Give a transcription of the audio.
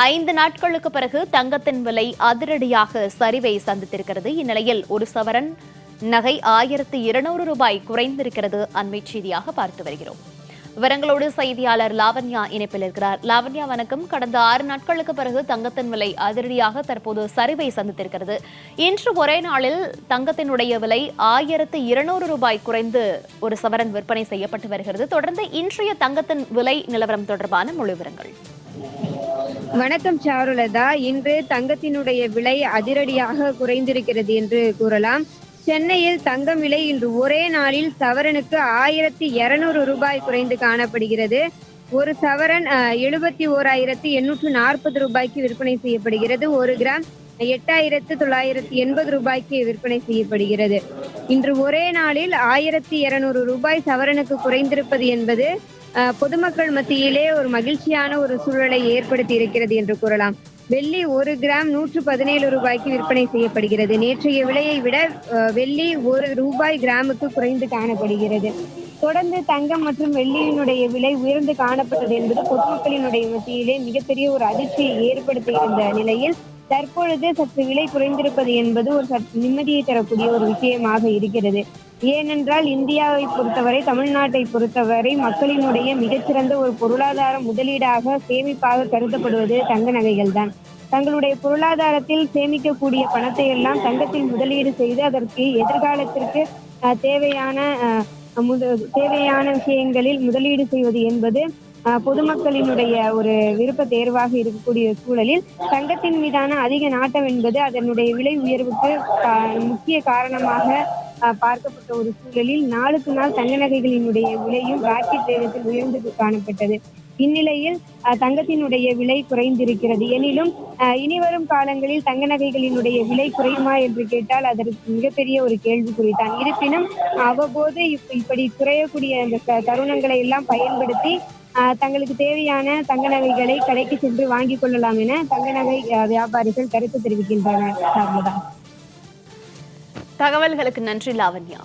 5 நாட்களுக்கு பிறகு தங்கத்தின் விலை அதிரடியாக சரிவை சந்தித்திருக்கிறது. இந்நிலையில் ஒரு சவரன் நகை 1200 ரூபாய் குறைந்திருக்கிறது. அண்மை செய்தியாக பார்த்து வருகிறோம். விவரங்களோடு செய்தியாளர் லாவண்யா இணைப்பில் இருக்கிறார். லாவண்யா, வணக்கம். கடந்த 6 நாட்களுக்கு பிறகு தங்கத்தின் விலை அதிரடியாக தற்போது சரிவை சந்தித்திருக்கிறது. இன்று ஒரே நாளில் தங்கத்தினுடைய விலை 1200 ரூபாய் குறைந்து ஒரு சவரன் விற்பனை செய்யப்பட்டு வருகிறது. தொடர்ந்து இன்றைய தங்கத்தின் விலை நிலவரம் தொடர்பான முழு விவரங்கள். வணக்கம் சாருலதா. இன்று தங்கத்தினுடைய விலை அதிரடியாக குறைந்திருக்கிறது என்று கூறலாம். சென்னையில் தங்கம் விலை இன்று ஒரே நாளில் சவரனுக்கு 1200 ரூபாய் குறைந்து காணப்படுகிறது. ஒரு சவரன் 71,840 ரூபாய்க்கு விற்பனை செய்யப்படுகிறது. ஒரு கிராம் 8,980 ரூபாய்க்கு விற்பனை செய்யப்படுகிறது. இன்று ஒரே நாளில் 1200 ரூபாய் சவரனுக்கு குறைந்திருப்பது என்பது பொதுமக்கள் மத்தியிலே ஒரு மகிழ்ச்சியான ஒரு சூழலை ஏற்படுத்தி இருக்கிறது என்று கூறலாம். வெள்ளி ஒரு கிராம் 117 ரூபாய்க்கு விற்பனை செய்யப்படுகிறது. நேற்றைய விலையை விட வெள்ளி ஒரு ரூபாய் கிராமுக்கு குறைந்து காணப்படுகிறது. தொடர்ந்து தங்கம் மற்றும் வெள்ளியினுடைய விலை உயர்ந்து காணப்பட்டது என்பது பொதுமக்களினுடைய மத்தியிலே மிகப்பெரிய ஒரு அதிர்ச்சியை ஏற்படுத்தியிருந்த நிலையில் தற்பொழுது சற்று விலை குறைந்திருப்பது என்பது ஒரு சற்று நிம்மதியை தரக்கூடிய ஒரு விஷயமாக இருக்கிறது. ஏனென்றால் இந்தியாவை பொறுத்தவரை, தமிழ்நாட்டை பொறுத்தவரை மக்களினுடைய மிகச்சிறந்த ஒரு பொருளாதார முதலீடாக சேமிப்பாக கருதப்படுவது தங்க நகைகள் தான். தங்களுடைய பொருளாதாரத்தில் சேமிக்கக்கூடிய பணத்தை எல்லாம் தங்கத்தில் முதலீடு செய்து அதற்கு எதிர்காலத்திற்கு தேவையான விஷயங்களில் முதலீடு செய்வது என்பது பொதுமக்களினுடைய ஒரு விருப்ப தேர்வாக இருக்கக்கூடிய சூழலில் தங்கத்தின் மீதான அதிக நாட்டம் என்பது அதனுடைய விலை உயர்வுக்கு முக்கிய காரணமாக பார்க்கப்பட்ட ஒரு சூழலில் நாளுக்கு நாள் தங்க நகைகளினுடைய விலையும் ராக்கெட் வேகத்தில் உயர்ந்து காணப்பட்டது. இந்நிலையில் தங்கத்தினுடைய விலை குறைந்திருக்கிறது. எனினும் இனிவரும் காலங்களில் தங்க நகைகளினுடைய விலை குறையுமா என்று கேட்டால் அதற்கு மிகப்பெரிய ஒரு கேள்விக்குறித்தான். இருப்பினும் அவ்வப்போது இப்படி குறையக்கூடிய அந்த தருணங்களை எல்லாம் பயன்படுத்தி தங்களுக்கு தேவையான தங்க நகைகளை கடைக்கு சென்று வாங்கிக் கொள்ளலாம் என தங்க நகை வியாபாரிகள் கருத்து தெரிவிக்கின்றனர். தகவல்களுக்கு நன்றி லாவண்யா.